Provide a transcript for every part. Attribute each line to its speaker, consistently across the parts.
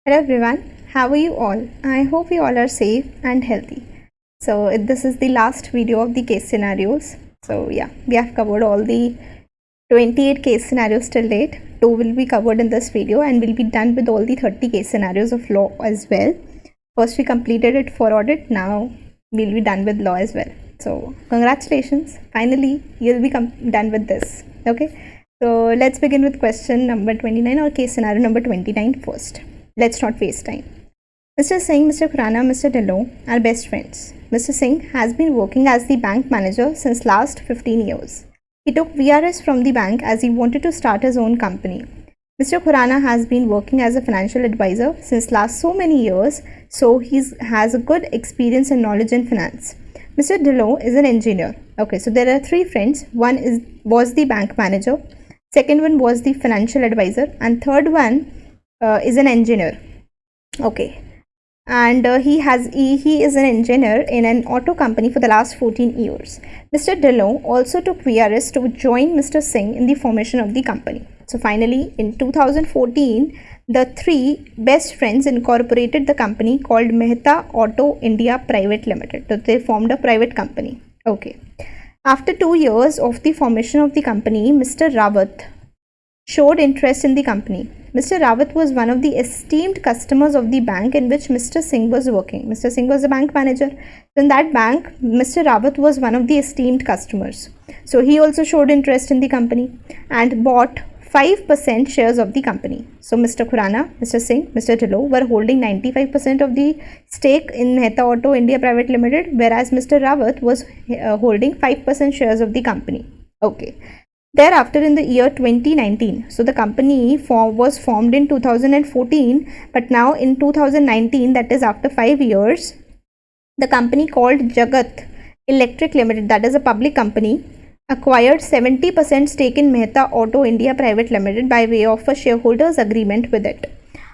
Speaker 1: Hello everyone, how are you all? I hope you all are safe and healthy. So, this is the last video of the case scenarios. So, yeah, we have covered all the 28 case scenarios till date. 2 will be covered in this video and we'll be done with all the 30 case scenarios of law as well. First, we completed it for audit, now we'll be done with law as well. So, congratulations, finally, you'll be done with this. Okay, so let's begin with question number 29 or case scenario number 29 first. Let's not waste time. Mr. Singh, Mr. Khurana, Mr. Dhillon are best friends. Mr. Singh has been working as the bank manager since last 15 years. He took VRS from the bank as he wanted to start his own company. Mr. Khurana has been working as a financial advisor since last so many years, so he has a good experience and knowledge in finance. Mr. Dhillon is an engineer. Okay, so there are three friends. One was the bank manager, second one was the financial advisor, and third one is an engineer. Okay, and he is an engineer in an auto company for the last 14 years. Mr. Dhillon also took VRS to join Mr. Singh in the formation of the company. So finally, in 2014, the three best friends incorporated the company called Mehta Auto India Private Limited. So they formed a private company. Okay. After 2 years of the formation of the company, Mr. Rawat showed interest in the company. Mr. Rawat was one of the esteemed customers of the bank in which Mr. Singh was working. Mr. Singh was a bank manager. In that bank, Mr. Rawat was one of the esteemed customers. So he also showed interest in the company and bought 5% shares of the company. So Mr. Khurana, Mr. Singh, Mr. Dhillon were holding 95% of the stake in Mehta Auto India Private Limited, whereas Mr. Rawat was holding 5% shares of the company. Okay. Thereafter, in the year 2019, so the company was formed in 2014, but now in 2019, that is after 5 years, the company called Jagat Electric Limited, that is a public company, acquired 70% stake in Mehta Auto India Private Limited by way of a shareholders agreement with it.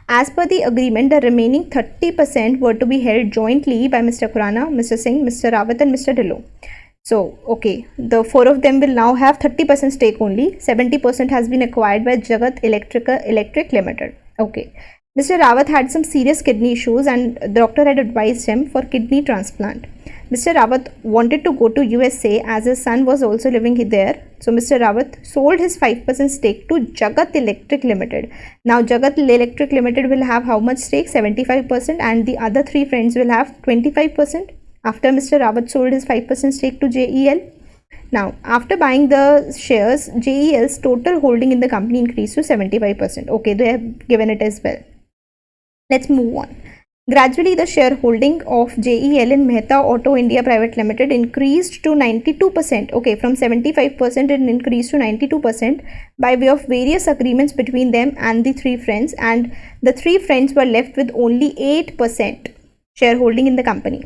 Speaker 1: As per the agreement, the remaining 30% were to be held jointly by Mr. Khurana, Mr. Singh, Mr. Rawat and Mr. Dhillon. So, okay, the four of them will now have 30% stake only. 70% has been acquired by Jagat Electric Limited. Okay. Mr. Rawat had some serious kidney issues and the doctor had advised him for kidney transplant. Mr. Rawat wanted to go to USA as his son was also living there. So, Mr. Rawat sold his 5% stake to Jagat Electric Limited. Now, Jagat Electric Limited will have how much stake? 75%, and the other three friends will have 25%. After Mr. Rawat sold his 5% stake to JEL. Now, after buying the shares, JEL's total holding in the company increased to 75%. Okay, they have given it as well. Let's move on. Gradually, the shareholding of JEL in Mehta Auto India Private Limited increased to 92%. Okay, from 75% it increased to 92% by way of various agreements between them and the three friends, and the three friends were left with only 8% shareholding in the company.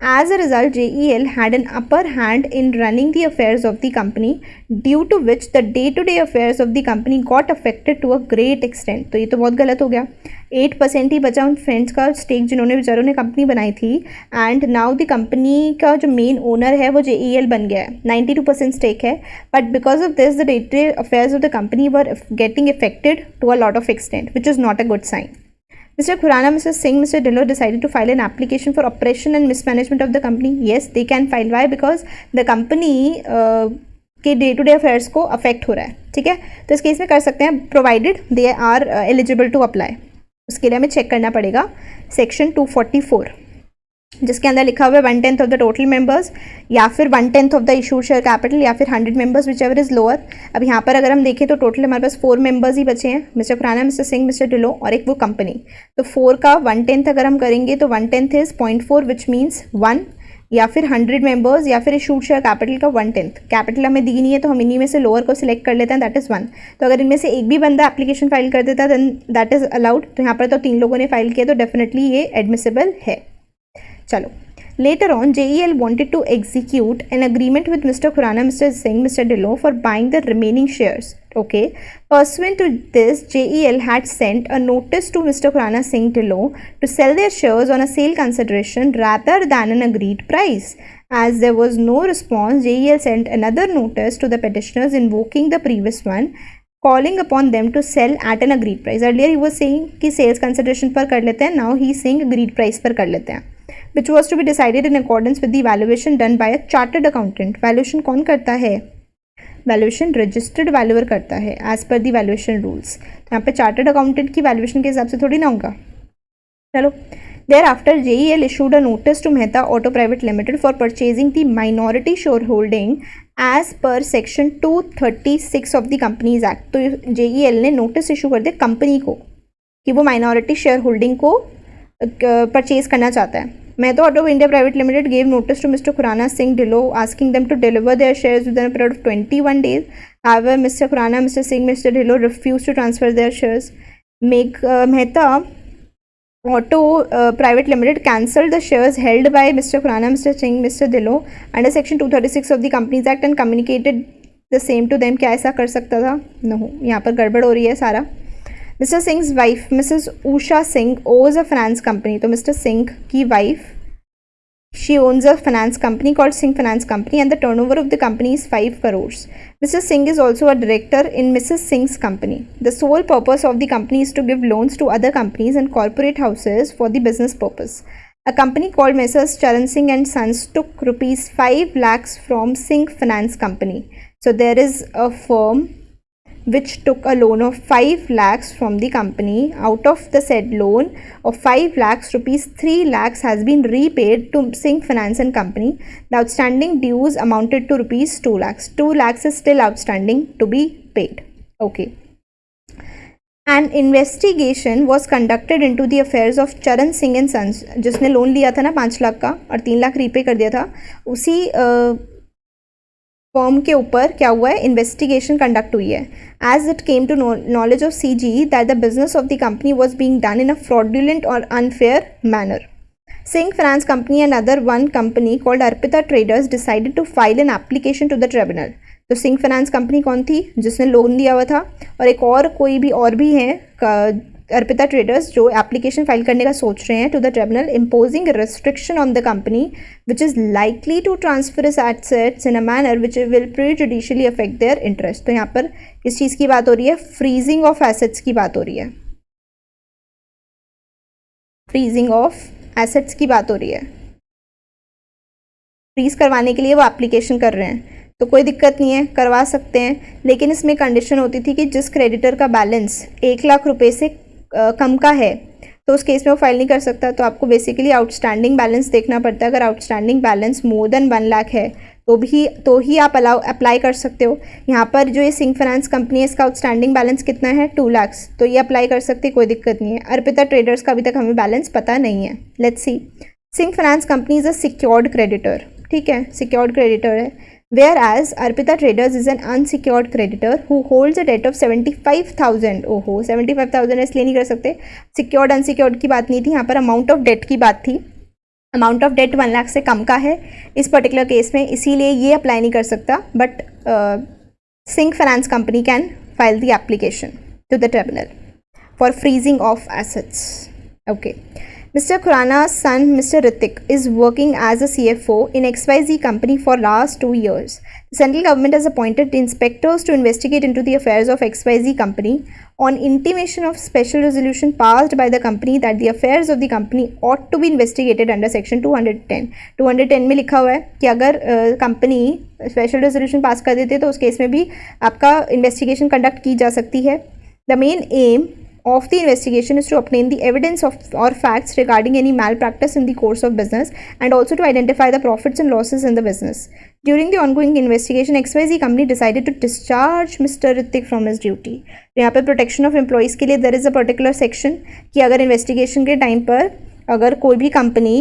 Speaker 1: As a result, JEL had an upper hand in running the affairs of the company, due to which the day-to-day affairs of the company got affected to a great extent. तो ये तो बहुत गलत हो गया. 8% ही बचा उन friends का स्टेक जिन्होंने बेचारों ने कंपनी बनाई थी, एंड नाउ द कंपनी का जो मेन ओनर है वो JEL बन गया है. 92% स्टेक है, but because of this the day to day affairs of the company were getting affected to a lot of extent, which is not a good sign. Mr. Khurana, Mr. Singh, Mr. Dhillon decided to file an application for operation and mismanagement of the company. Yes, they can file. Why? Because the company के day to day affairs को affect हो रहा है. ठीक है, तो इस case में कर सकते हैं, provided they are eligible to apply. उसके लिए हमें चेक करना पड़ेगा सेक्शन 244, जिसके अंदर लिखा हुआ है 1/10 ऑफ द टोटल मेंबर्स, या फिर 1/10 of the issued share capital, या फिर 100 members, which ever is lower. अब यहाँ पर अगर हम देखें तो टोटल हमारे पास 4 मेंबर्स ही बचे हैं, mister Khurana, mister Singh, mister Dhillon और एक वो कंपनी. तो 4 का 1/10 अगर हम करेंगे तो 1/10 इज 0.4, विच मीन्स 1, या फिर 100 मेंबर्स, या फिर इशूड शेयर कैपिटल का 1/10. कैपिटल हमें दी नहीं है तो हम इन्हीं में से लोअर को सिलेक्ट कर लेते हैं, दैट इज़ 1. तो अगर इनमें से एक भी बंदा एप्लीकेशन फाइल कर देता देन दैट इज़ अलाउड. तो यहाँ पर तो 3 लोगों ने फाइल किया तो डेफिनेटली ये एडमिसिबल है. चलो, later on, JEL wanted to execute an agreement with Mr. Khurana, Mr. Singh, Mr. Dhillon for buying the remaining shares. Okay. Pursuant to this, JEL had sent a notice to Mr. Khurana, Singh, Dhillon to sell their shares on a sale consideration rather than an agreed price. As there was no response, JEL sent another notice to the petitioners invoking the previous one calling upon them to sell at an agreed price. Earlier he was saying कि sales consideration पर कर लेते हैं, now he is saying agreed price पर कर लेते हैं, which was to be decided in accordance with the valuation done by a chartered accountant. Valuation कौन करता है? वैल्यूएशन रजिस्टर्ड वैल्यूअर करता है एज पर दी वैल्यूएशन रूल्स. तो यहाँ पे चार्टर्ड अकाउंटेंट की वैल्यूएशन के हिसाब से थोड़ी ना होगा. चलो, thereafter JEL issued a notice to Mehta Auto Private Limited for purchasing the minority shareholding as per section 236 of the Companies Act. तो JEL ने नोटिस इशू कर दिया कंपनी को कि वो माइनॉरिटी शेयर होल्डिंग को परचेज करना चाहता है. Mehta Auto India Private Limited gave notice to Mr. Khurana Singh Dhillon asking them to deliver their shares within a period of 21 days. However, Mr. Khurana, Mr. Singh, Mr. Dhillon refused to transfer their shares. Mehta Auto Private Limited cancelled the shares held by Mr. Khurana, Mr. Singh, Mr. Dhillon under Section 236 of the Companies Act and communicated the same to them. क्या ऐसा कर सकता था? No, यहाँ पर गड़बड़ हो रही है सारा. Mr. Singh's wife, Mrs. Usha Singh, owns a finance company. तो Mr. Singh की wife, she owns a finance company called Singh Finance Company and the turnover of the company is 5 crores. Mr. Singh is also a director in Mrs. Singh's company. The sole purpose of the company is to give loans to other companies and corporate houses for the business purpose. A company called Messrs. Charan Singh and Sons took rupees 5 lakhs from Singh Finance Company. So there is a firm which took a loan of 5 lakhs from the company. Out of the said loan of 5 lakhs rupees, 3 lakhs has been repaid to Singh Finance and Company. The outstanding dues amounted to rupees 2 lakhs. 2 lakhs is still outstanding to be paid. Okay. An investigation was conducted into the affairs of Charan Singh and Sons, जिसने loan लिया था ना 5 लाख का और 3 lakh repay कर दिया था, उसी फॉर्म के ऊपर क्या हुआ है? इन्वेस्टिगेशन कंडक्ट हुई है. As it came to knowledge of CG that the business of the company was being done in a fraudulent और unfair manner. Singh Finance Company and other one company called Arpita Traders decided to file an application to the tribunal. तो Singh Finance Company कौन थी? जिसने loan दिया हुआ था, और एक और कोई भी और भी है अर्पिता ट्रेडर्स जो एप्लीकेशन फाइल करने का सोच रहे हैं to the tribunal imposing restriction on the company which is likely to transfer is assets in a manner which will prejudicially affect their interest. तो यहाँ पर किस चीज़ की बात हो रही है? फ्रीजिंग ऑफ एसेट्स की बात हो रही है. फ्रीजिंग ऑफ एसेट्स की बात हो रही है. फ्रीज करवाने के लिए वो एप्लीकेशन कर रहे हैं, तो कोई दिक्कत नहीं है, करवा सकते हैं. लेकिन इसमें कंडीशन होती थी कि जिस क्रेडिटर का बैलेंस 1 लाख रुपए से कम का है तो उस केस में वो फाइल नहीं कर सकता. तो आपको बेसिकली आउटस्टैंडिंग बैलेंस देखना पड़ता है. अगर outstanding balance more than 1 lakh है तो ही आप अप्लाई कर सकते हो. यहाँ पर जो ये सिंह फाइनेंस कंपनी है इसका आउटस्टैंडिंग बैलेंस कितना है? 2 लाख. तो ये अप्लाई कर सकते, कोई दिक्कत नहीं है. अर्पिता ट्रेडर्स का अभी तक हमें बैलेंस पता नहीं है. Let's see. Singh finance company is a secured creditor. ठीक है, सिक्योर्ड क्रेडिटर है. Whereas Arpita Traders is an unsecured creditor who holds a debt of 75,000. ओहो, 75,000 इसलिए नहीं कर सकते. सिक्योर्ड अनसिक्योर्ड की बात नहीं थी, यहाँ पर अमाउंट ऑफ डेट की बात थी. अमाउंट ऑफ डेट 1 लाख से कम का है इस पर्टिकुलर केस में, इसीलिए ये अप्लाई नहीं कर सकता. But Singh finance company can file the application to the tribunal for freezing of assets. Okay. Mr. Khurana's son, Mr. Ritik, is working as a CFO in XYZ company for last 2 years. The central government has appointed inspectors to investigate into the affairs of XYZ company on intimation of special resolution passed by the company that the affairs of the company ought to be investigated under section 210. 210 में लिखा हुआ है कि अगर company special resolution pass कर देती है तो उस केस में भी आपका इन्वेस्टिगेशन कंडक्ट की जा सकती है. The main aim of the investigation is to obtain the evidence of or facts regarding any malpractice in the course of business and also to identify the profits and losses in the business. During the ongoing investigation, XYZ company decided to discharge Mr. Ritik from his duty. यहाँ पे protection of employees के लिए there is a particular section कि अगर investigation के time पर अगर कोई भी कंपनी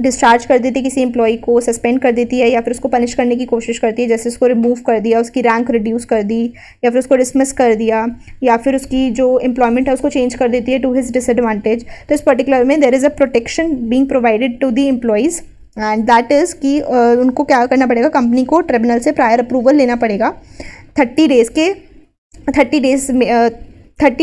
Speaker 1: डिस्चार्ज कर देती है किसी एम्प्लॉय को, सस्पेंड कर देती है या फिर उसको पनिश करने की कोशिश करती है, जैसे उसको रिमूव कर दिया, उसकी रैंक रिड्यूस कर दी या फिर उसको डिसमिस कर दिया या फिर उसकी जो एम्प्लॉयमेंट है उसको चेंज कर देती है टू हिज डिसएडवांटेज, तो इस पर्टिकुलर में there is a protection being provided to the employees and that is कि उनको क्या करना पड़ेगा, कंपनी को ट्रिब्यूनल से प्रायर अप्रूवल लेना पड़ेगा. 30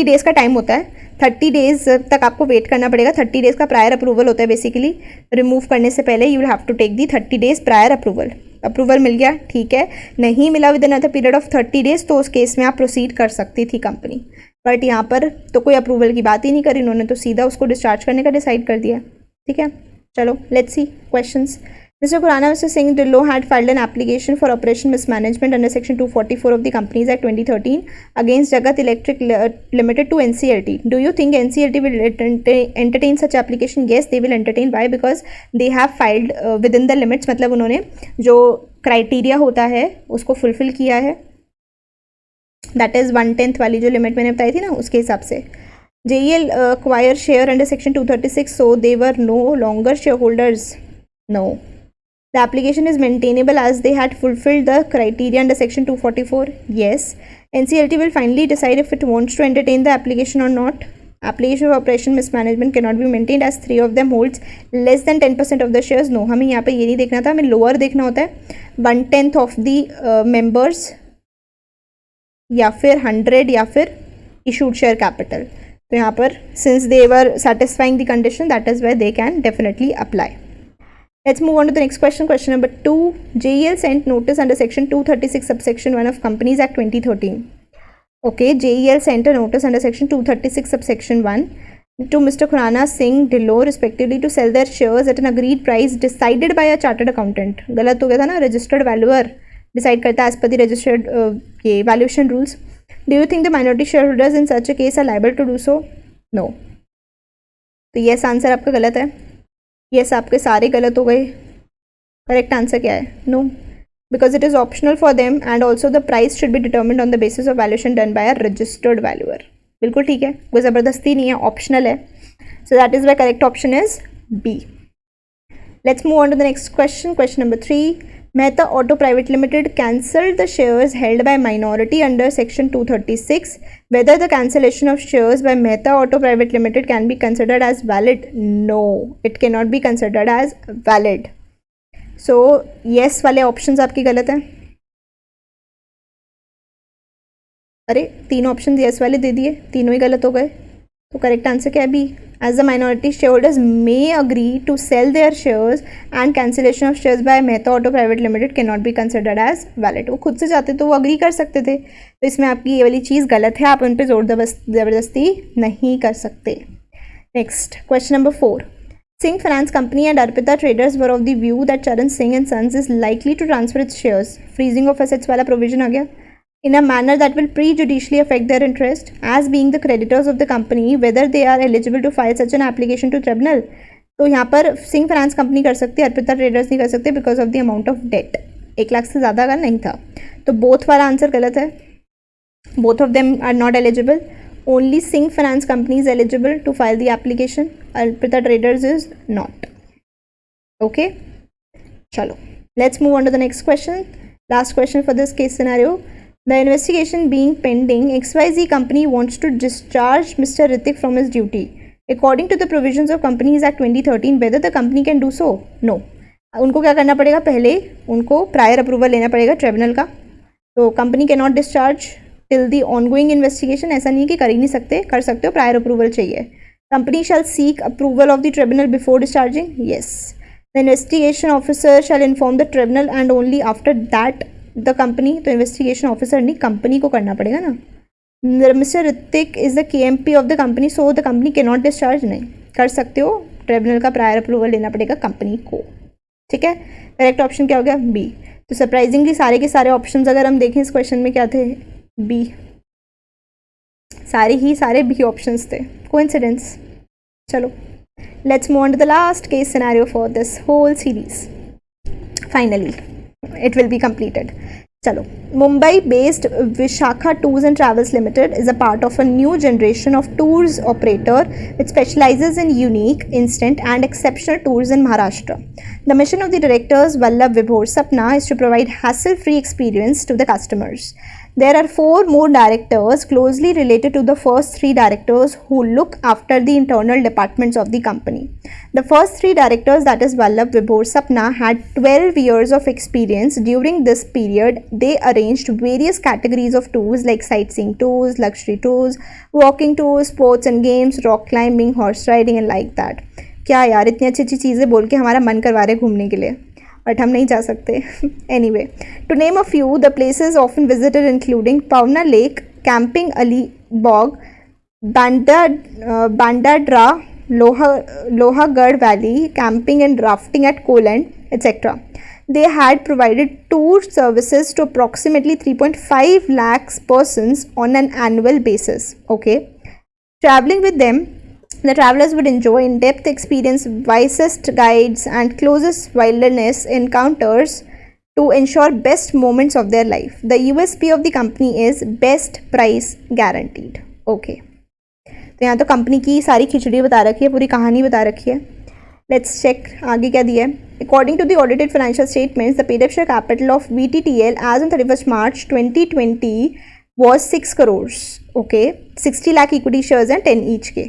Speaker 1: डेज़ का टाइम होता है. 30 डेज़ तक आपको वेट करना पड़ेगा. 30 डेज़ का प्रायर अप्रूवल होता है बेसिकली. रिमूव करने से पहले you will have to take the 30 days prior approval. Approval मिल गया, ठीक है। नहीं मिला within a period of 30 days तो उस केस में आप प्रोसीड कर सकती थी कंपनी, बट यहाँ पर तो कोई अप्रूवल की बात ही नहीं करी इन्होंने, तो सीधा उसको डिस्चार्ज करने का डिसाइड कर दिया, ठीक है। चलो let's see questions. Mr. Khurana, Mr. Singh Dhillon had filed an application for operation mismanagement under Section 244 of the Companies Act 2013 against Jagat Electric Limited to NCLT. Do you think NCLT will entertain such application? Yes, they will entertain. Why? Because they have filed within the limits. मतलब उन्होंने जो criteria होता है उसको fulfil किया है, that is 1/10 वाली जो लिमिट मैंने बताई थी ना, उसके हिसाब से। JEL acquire share under Section 236, so they were no longer shareholders. No. The application is maintainable as they had fulfilled the criteria under Section 244. Yes. NCLT will finally decide if it wants to entertain the application or not. Application of operation mismanagement cannot be maintained as 3 of them holds less than 10% of the shares. No, हमें यहाँ पे ये नहीं देखना था, हमें lower देखना होता है 1/10 of the members या फिर 100 या फिर issued share capital. तो यहाँ पर since they were satisfying the condition, that is why they can definitely apply. Let's move on to the next question. Question number 2. JEL sent notice under Section 236 subsection 1 of Companies Act 2013. Okay, JEL sent a notice under Section 236 subsection 1 to Mr. Khurana, Singh, Dhillon respectively to sell their shares at an agreed price decided by a chartered accountant. गलत हो गया था ना, registered valuer decide करता है as per the registered ये valuation rules. Do you think the minority shareholders in such a case are liable to do so? No. तो yes answer आपका गलत है। यस आपके सारे गलत हो गए। करेक्ट आंसर क्या है? No, because it is optional for them and also the price should be determined on the basis of valuation done by a registered valuer. बिल्कुल ठीक है, कोई ज़बरदस्ती नहीं है, ऑप्शनल है। So that is why correct option is B. Let's move on to the next question. Question number 3. Mehta Auto Private Limited cancelled the shares held by minority under Section 236. Whether the cancellation of shares by Mehta Auto Private Limited can be considered as valid? No, it cannot be considered as valid. So yes वाले options आपकी गलत हैं। अरे 3 option yes वाले दे दिए, तीनों ही गलत हो गए। तो करेक्ट आंसर क्या है? B. As the minority shareholders may agree to sell their shares and cancellation of shares by Mehta Auto Private Limited cannot be considered as valid. वो खुद से चाहते तो वो अग्री कर सकते थे, तो इसमें आपकी ये वाली चीज़ गलत है, आप उन पर जोर ज़बरदस्ती नहीं कर सकते। Next question number 4. Singh Finance Company and Arpita Traders were of the view that Charan Singh and Sons is likely to transfer its shares. Freezing of assets वाला provision आ गया, in a manner that will prejudicially affect their interest as being the creditors of the company, whether they are eligible to file such an application to tribunal. तो यहाँ पर Singh finance company कर सकती है, Arpita traders नहीं कर सकते because of the amount of debt. 1 lakh से ज़्यादा का नहीं था, तो बोथ वाला आंसर गलत है। Both of them are not eligible. Only Singh finance company is eligible to file the application, Arpita traders is not. Okay, चलो let's move on to the next question. Last question for this case scenario. The investigation being pending, XYZ company wants to discharge Mr. Ritik from his duty. According to the provisions of Companies Act 2013, whether the company can do so? No. उनको क्या करना पड़ेगा? पहले उनको prior approval लेना पड़ेगा tribunal का। तो company can not discharge till the ongoing investigation. ऐसा नहीं है कि कर ही नहीं सकते, कर सकते हो, प्रायर अप्रूवल चाहिए। Company shall seek approval of the tribunal before discharging. Yes, the investigation officer shall inform the tribunal and only after that the company. तो इन्वेस्टिगेशन ऑफिसर नहीं, कंपनी को करना पड़ेगा ना। Mister Hrithik is the KMP of the company, so the company can not discharge. नहीं कर सकते हो, ट्रिब्यूनल का प्रायर अप्रूवल लेना पड़ेगा कंपनी को। ठीक है, करेक्ट ऑप्शन क्या हो गया? बी। तो सरप्राइजिंगली सारे के सारे ऑप्शंस अगर हम देखें इस क्वेश्चन में क्या थे? बी, सारे बी ऑप्शंस थे। कोइंसिडेंस? चलो let's move on to the last case scenario for this whole series. Finally it will be completed. चलो, Mumbai based Vishakha Tours and Travels Limited is a part of a new generation of tours operator which specializes in unique, instant and exceptional tours in Maharashtra. The mission of the directors Vallabh Vibhor Sapna is to provide hassle-free experience to the customers. There are 4 more directors closely related to the first 3 directors who look after the internal departments of the company. The first 3 directors, that is Vallabh Vibhor Sapna, had 12 years of experience. During this period, they arranged various categories of tours like sightseeing tours, luxury tours, walking tours, sports and games, rock climbing, horse riding and like that. क्या यार, इतनी अच्छी अच्छी चीज़ें बोल के हमारा मन करवा रहे घूमने के लिए। बट हम नहीं जा सकते. Anyway, to name a few the places often visited including Pawna lake, camping Alibaug, बांडाड्रा, Lohagad Valley, camping and rafting at Koland, etc. They had provided tour services to approximately 3.5 lakhs persons on an annual basis. Okay, traveling with them, the travelers would enjoy in-depth experience, wisest guides, and closest wilderness encounters to ensure best moments of their life. The USP of the company is best price guaranteed. Okay. तो यहाँ तो company की सारी खिचड़ी बता रखी है, पूरी कहानी बता रखी है. लेट्स चेक आगे क्या दिया है. According to the audited financial statements, the paid up share capital of VTTL as on 31 March 2020 was 6 crores. Okay, 60 lakh equity shares and 10 each के.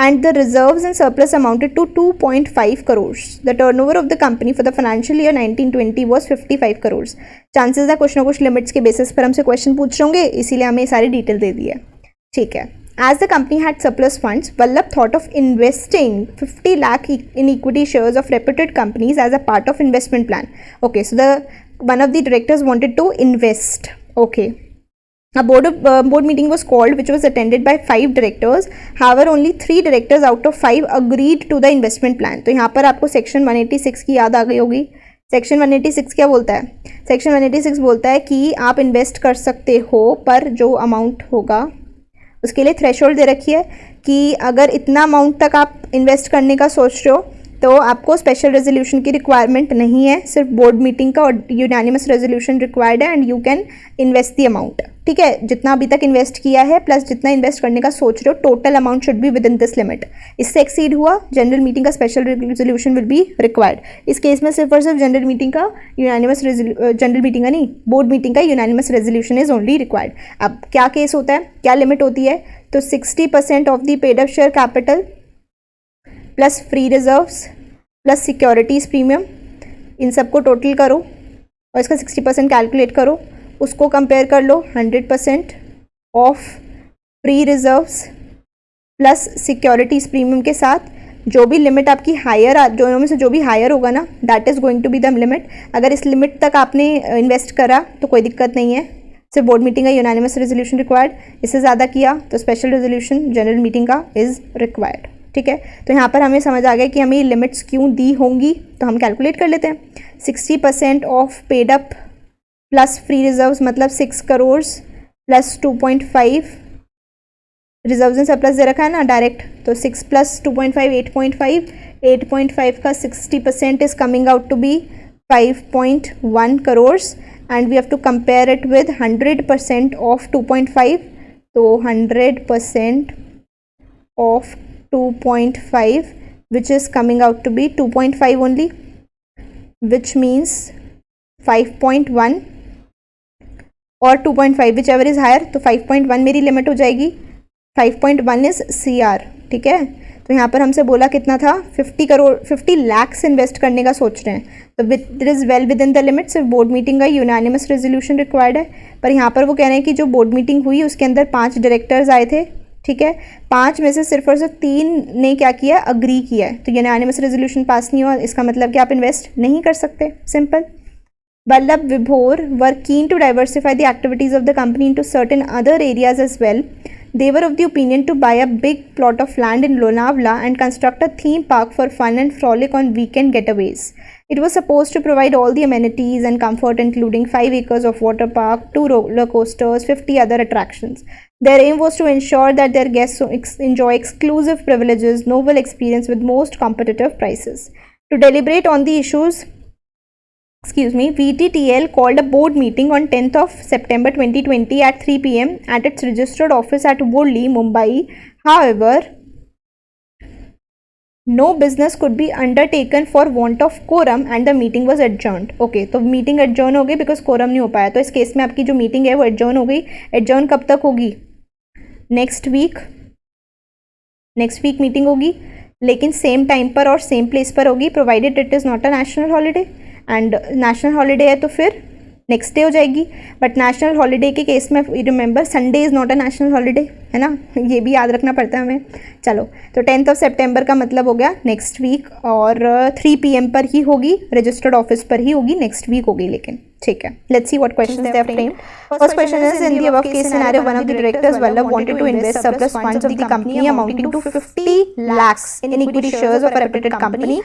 Speaker 1: And the reserves and surplus amounted to 2.5 crores. The turnover of the company for the financial year 1920 was 55 crores. Chances है कुछ ना कुछ limits के basis पर हमसे question पूछ होंगे, इसीलिए हमें सारी डिटेल दे दी है. ठीक है. As the company had surplus funds, Vallabh thought of investing 50 lakh in equity shares of reputed companies as a part of investment plan. Okay, so one of the directors wanted to invest. Okay, a board meeting was called, which was attended by 5 directors. However, only 3 directors out of 5 agreed to the investment plan. तो यहाँ पर आपको section 186 की याद आ गई होगी. Section 186 क्या बोलता है? सेक्शन 186 बोलता है कि आप इन्वेस्ट कर सकते हो, पर जो अमाउंट होगा उसके लिए थ्रेशोल्ड दे रखी है कि अगर इतना अमाउंट तक आप इन्वेस्ट करने का सोच रहे हो तो आपको स्पेशल रेजोल्यूशन की रिक्वायरमेंट नहीं है, सिर्फ बोर्ड मीटिंग का और यूनानिमस रेजोल्यूशन रिक्वायर्ड है and you can invest the amount. ठीक है, जितना अभी तक इन्वेस्ट किया है प्लस जितना इन्वेस्ट करने का सोच रहे हो, total amount should be with in this limit. इससे एक्सीड हुआ, जनरल मीटिंग का special resolution will be required. इस केस में सिर्फ और सिर्फ जनरल मीटिंग का जनरल मीटिंग का नहीं, बोर्ड मीटिंग का unanimous resolution is only required. अब क्या केस होता है, क्या लिमिट होती है? तो 60% of the paid up share capital plus free reserves plus securities premium, इन सबको टोटल करो और इसका 60% कैलकुलेट करो. उसको कंपेयर कर लो 100% of free reserves plus securities premium के साथ. जो भी लिमिट आपकी हायर, दोनों में से जो भी हायर होगा ना, that is going to be the limit. अगर इस लिमिट तक आपने इन्वेस्ट करा तो कोई दिक्कत नहीं है, सिर्फ बोर्ड मीटिंग का यूनानिमस रेजोल्यूशन रिक्वायर्ड. इससे ज़्यादा किया तो स्पेशल रेजोल्यूशन जनरल मीटिंग का इज़ रिक्वायर्ड. ठीक है, तो यहाँ पर हमें समझ आ गया कि हमें ये लिमिट्स क्यों दी होंगी, तो हम कैलकुलेट कर लेते हैं. 60% of paid up plus free reserves मतलब 6 crore plus 2.5 reserves and surplus दे रखा है ना डायरेक्ट, तो 6 प्लस 2.5 8.5. 8.5 का 60% is coming out to be 5.1 crores and we have to compare it with 100% of 2.5. तो 100% of 2.5 which is coming out to be 2.5 only, which means 5.1 और 2.5 which ever is higher. तो 5.1 मेरी लिमिट हो जाएगी. 5.1 is CR. ठीक है, तो यहाँ पर हमसे बोला कितना था, 50 lakhs इन्वेस्ट करने का सोच रहे हैं, तो it is well with in the limit. सिर्फ बोर्ड मीटिंग का यूनानिमस रेजोल्यूशन रिक्वायर्ड है. पर यहाँ पर वो कह रहे हैं कि जो बोर्ड मीटिंग हुई उसके अंदर 5 डायरेक्टर्स आए थे. ठीक है, 5 में से सिर्फ और सिर्फ 3 ने क्या किया, अग्री किया है. तो यूनानिमस रेजोल्यूशन पास नहीं हुआ, इसका मतलब कि आप इन्वेस्ट नहीं कर सकते. Simple. Vallabh Vibhor were keen to diversify the activities of the company into certain other areas as well. They were of the opinion to buy a big plot of land in Lonavala and construct a theme park for fun and frolic on weekend getaways. It was supposed to provide all the amenities and comfort, including 5 acres of water park, 2 roller coasters, 50 other attractions. Their aim was to ensure that their guests enjoy exclusive privileges, novel experience with most competitive prices. To deliberate on the issues, VTTL called a board meeting on 10th of September 2020 at 3 p.m. at its registered office at Worli, Mumbai. However, no business could be undertaken for want of quorum and the meeting was adjourned. Okay, तो meeting adjourn हो गई because quorum नहीं हो पाया. तो इस case में आपकी जो मीटिंग है वो adjourn हो गई. adjourn कब तक होगी? नेक्स्ट वीक मीटिंग होगी, लेकिन सेम टाइम पर और सेम प्लेस पर होगी, provided it is not a national holiday. And national holiday है तो फिर नेक्स्ट डे हो जाएगी. बट नेशनल हॉलीडे के केस में remember Sunday is not a national holiday, है ना, ये भी याद रखना पड़ता है हमें. चलो, तो 10th सितंबर का मतलब हो गया नेक्स्ट वीक, और 3 PM पर ही होगी, रजिस्टर्ड ऑफिस पर ही होगी, नेक्स्ट वीक होगी. लेकिन ठीक है, let's see what questions they have framed. First question is, in the above case scenario one of the directors Vallabh wanted to invest surplus funds of the company amounting to 50 lakhs in equity shares of a reputed company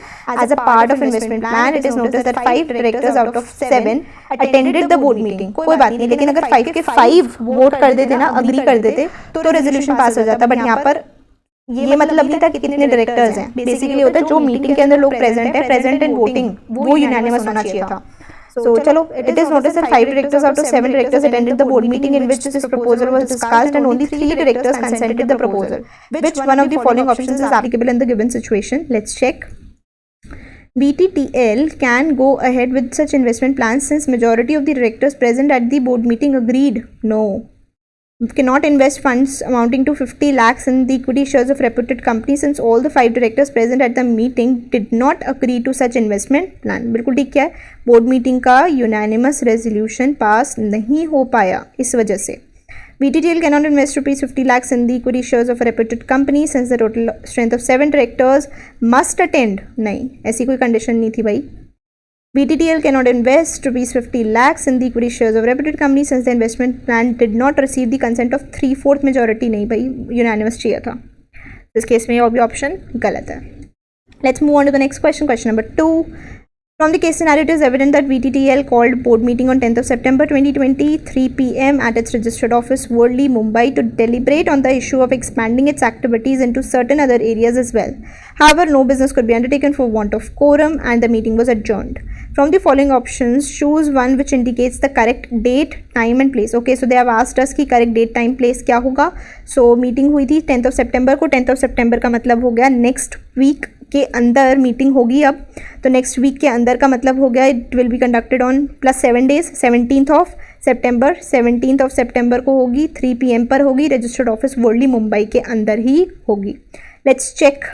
Speaker 1: as a part of investment plan. It is noticed that 5 directors out of 7 attended the board meeting. कोई बात नहीं, लेकिन अगर 5 के 5 vote कर देते ना, agree कर देते, तो रेजोल्यूशन पास हो जाता. बट यहाँ पर ये मतलब नहीं था कि कितने डायरेक्टर्स हैं. बेसिकली होता है जो मीटिंग के अंदर लोग प्रेजेंट है, प्रेजेंट एंड वोटिंग, वो यूनानिमस होना चाहिए था. So, chalo, it is noticed that 5 directors out of 7 directors attended the board meeting in which this proposal was discussed, and only 3 directors consented the proposal. Which one of the following options is applicable in the given situation? Let's check. BTTL can go ahead with such investment plans since majority of the directors present at the board meeting agreed. No. Cannot invest funds amounting to 50 lakhs in the equity shares of reputed company since all the 5 directors present at the meeting did not agree to such investment plan. बिल्कुल ठीक क्या है, board meeting का unanimous resolution pass नहीं हो पाया, इस वजह से. BTTL cannot invest ₹50 lakhs in the equity shares of a reputed company since the total strength of 7 directors must attend. नहीं, ऐसी कोई कंडीशन नहीं थी भाई. BTTL cannot invest ₹50 lakhs in the equity shares of reputed company since the investment plan did not receive the consent of 3/4 majority. नहीं भाई, unanimous चाहिए था. इस केस में ये भी ऑप्शन गलत है. Let's move on to the next question. Question number 2. From the case scenario, it is evident that BTTL called board meeting on 10th of September 2020, 3 PM at its registered office, Worli, Mumbai, to deliberate on the issue of expanding its activities into certain other areas as well. However, no business could be undertaken for want of quorum, and the meeting was adjourned. From the following options, choose one which indicates the correct date, time and place. Okay, so they have asked us कि correct date, time, place क्या होगा. So meeting हुई थी 10th of September को. 10th of September का मतलब हो गया next week के अंदर मीटिंग होगी. अब तो नेक्स्ट वीक के अंदर का मतलब हो गया it will be conducted on plus 7 days, 17th of September. 17th of September को होगी, 3 PM पर होगी, रजिस्टर्ड ऑफिस वर्ली मुंबई के अंदर ही होगी. लेट्स चेक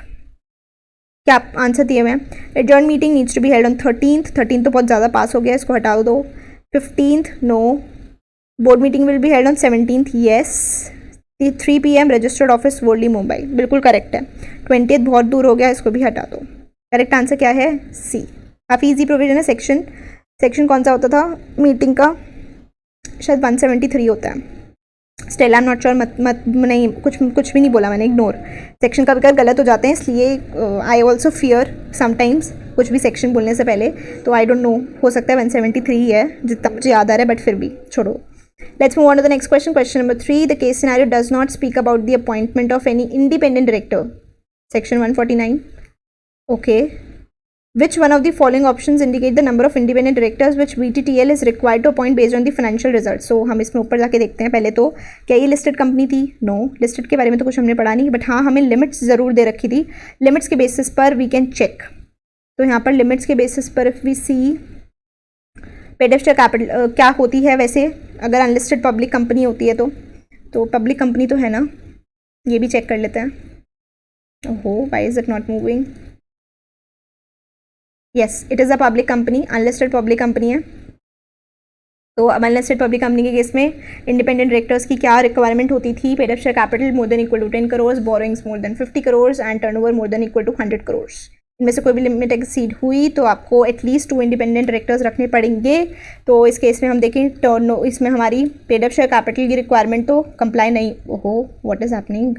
Speaker 1: क्या आंसर दिए हुए हैं. Adjourn meeting needs to be held on 13th. 13th तो बहुत ज़्यादा पास हो गया, इसको हटा दो. 15th no. Board meeting will be held on 17th yes. 3 PM registered office Worli Mumbai, बिल्कुल करेक्ट है. 20th बहुत दूर हो गया, इसको भी हटा दो. करेक्ट आंसर क्या है? सी. काफ़ी इजी प्रोविजन है. सेक्शन कौन सा होता था मीटिंग का? शायद 173 होता है. Still I am not sure. मत नहीं, कुछ भी नहीं बोला मैंने, इग्नोर. सेक्शन कभी कभी गलत हो जाते हैं, इसलिए आई ऑल्सो फियर समटाइम्स कुछ भी सेक्शन बोलने से पहले. तो आई डोंट नो, हो सकता है 173 है जितना मुझे याद आ रहा है, बट फिर भी छोड़ो. Let's move on to the next question. Question number 3. The case scenario does not speak about the appointment of any independent director. Section 149. Okay. Which one of the following options indicate the number of independent directors which BTTL is required to appoint based on the financial results? So हम इसमें ऊपर जाके देखते हैं. पहले तो क्या ये लिस्टेड कंपनी थी? नो. लिस्टेड के बारे में तो कुछ हमने पढ़ा नहीं, बट हाँ हमें लिमिट्स ज़रूर दे रखी थी. लिमिट्स के बेसिस पर वी कैन चेक. तो यहाँ पर लिमिट्स के बेसिस पर if we see paid up share capital क्या होती है वैसे, अगर अनलिस्टेड पब्लिक कंपनी होती है तो पब्लिक कंपनी तो है ना, ये भी चेक कर लेते हैं. ओहो, why is it not moving? Yes, it is a public company, unlisted public company है. तो अनलिस्टेड पब्लिक कंपनी के केस में इंडिपेंडेंट डायरेक्टर्स की क्या रिक्वायरमेंट होती थी? Paid up share capital more than equal to 10 crores, borrowings more than 50 crores and turnover more than equal to 100 crores. इनमें से कोई भी लिमिट एक्सीड हुई तो आपको एटलीस्ट 2 इंडिपेंडेंट डायरेक्टर्स रखने पड़ेंगे. तो इस केस में हम देखें इसमें हमारी पेड अप शेयर कैपिटल की रिक्वायरमेंट तो कंप्लाई नहीं. ओहो, what is happening?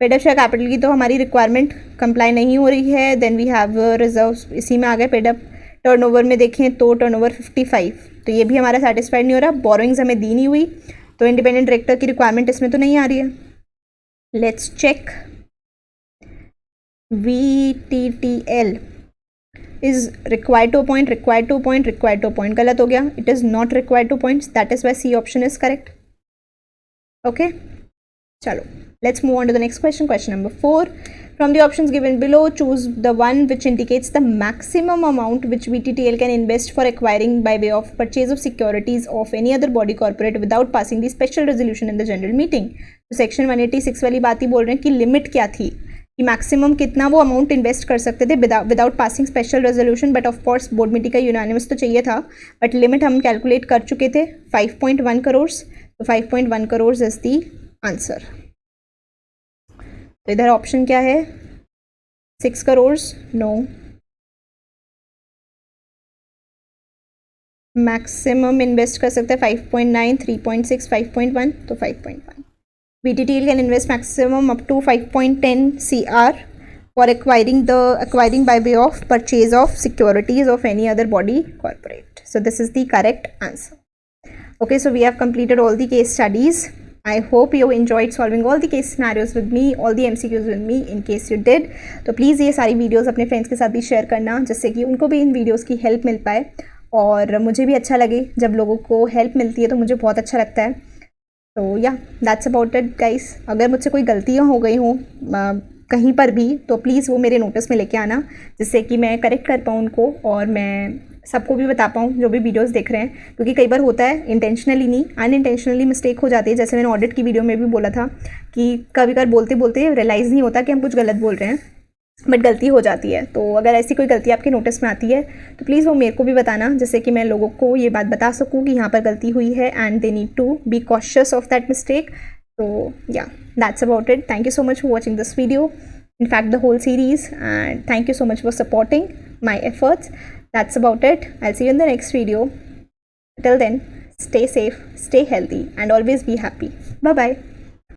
Speaker 1: Paid up share capital की तो हमारी रिक्वायरमेंट कंप्लाई नहीं हो रही है. देन वी हैव रिजर्व्स, इसी में आ गए. पेड अप टर्नओवर में देखें तो टर्नओवर 55, तो ये भी हमारा सेटिस्फाइड नहीं हो रहा. बोरोइंग्स हमें दी नहीं हुई, तो इंडिपेंडेंट डायरेक्टर की रिक्वायरमेंट इसमें तो नहीं आ रही है. Let's check. VTTL is required to appoint, गलत हो गया. It is not required to appoint. That is why C option is correct. Okay, चलो, let's move on to the next question. Question number 4. From the options given below, choose the one which indicates the maximum amount which VTTL can invest for acquiring by way of purchase of securities of any other body corporate without passing the special resolution in the general meeting. तो section 186 वाली बात ही बोल रहे हैं कि limit क्या थी कि मैक्सिमम कितना वो अमाउंट इन्वेस्ट कर सकते थे without passing special resolution, but of course board meeting का यूनानिमस तो चाहिए था, बट लिमिट हम कैलकुलेट कर चुके थे 5.1 करोड़। तो 5.1 करोड़ इज दी आंसर। तो इधर ऑप्शन क्या है, 6 करोड़, नो। मैक्सिमम इन्वेस्ट कर सकते हैं 5.9, 3.6, 5.1, तो 5.1। VTTL can invest maximum up to 5.10 CR for acquiring by way of purchase of securities of any other body corporate. So this is the correct answer. Okay, so we have completed all the case studies. I hope you enjoyed solving all the case scenarios with me, all the MCQs with me. In case you did, तो please ये सारी videos अपने friends के साथ भी share करना, जिससे कि उनको भी इन वीडियोस की हेल्प मिल पाए और मुझे भी अच्छा लगे। जब लोगों को हेल्प मिलती है तो मुझे बहुत अच्छा लगता है। तो या दैट्स अबाउट इट गाइस। अगर मुझसे कोई गलतियाँ हो गई हों कहीं पर भी, तो प्लीज़ वो मेरे नोटिस में लेके आना, जिससे कि मैं करेक्ट कर पाऊँ उनको और मैं सबको भी बता पाऊँ जो भी वीडियोस देख रहे हैं। क्योंकि कई बार होता है इंटेंशनली नहीं, अनइंटेंशनली मिस्टेक हो जाती है। जैसे मैंने ऑडिट की वीडियो में भी बोला था कि कभी कभार बोलते बोलते रियलाइज़ नहीं होता कि हम कुछ गलत बोल रहे हैं, बट गलती हो जाती है। तो अगर ऐसी कोई गलती आपके नोटिस में आती है तो प्लीज़ वो मेरे को भी बताना, जिससे कि मैं लोगों को ये बात बता सकूँ कि यहाँ पर गलती हुई है and they need to be cautious of that mistake. तो या that's about it. Thank you so much for watching this video, in fact the whole series, and thank you so much for supporting my efforts. That's about it. I'll see you in the next video. Till then, stay safe, stay healthy, and always be happy. Bye bye.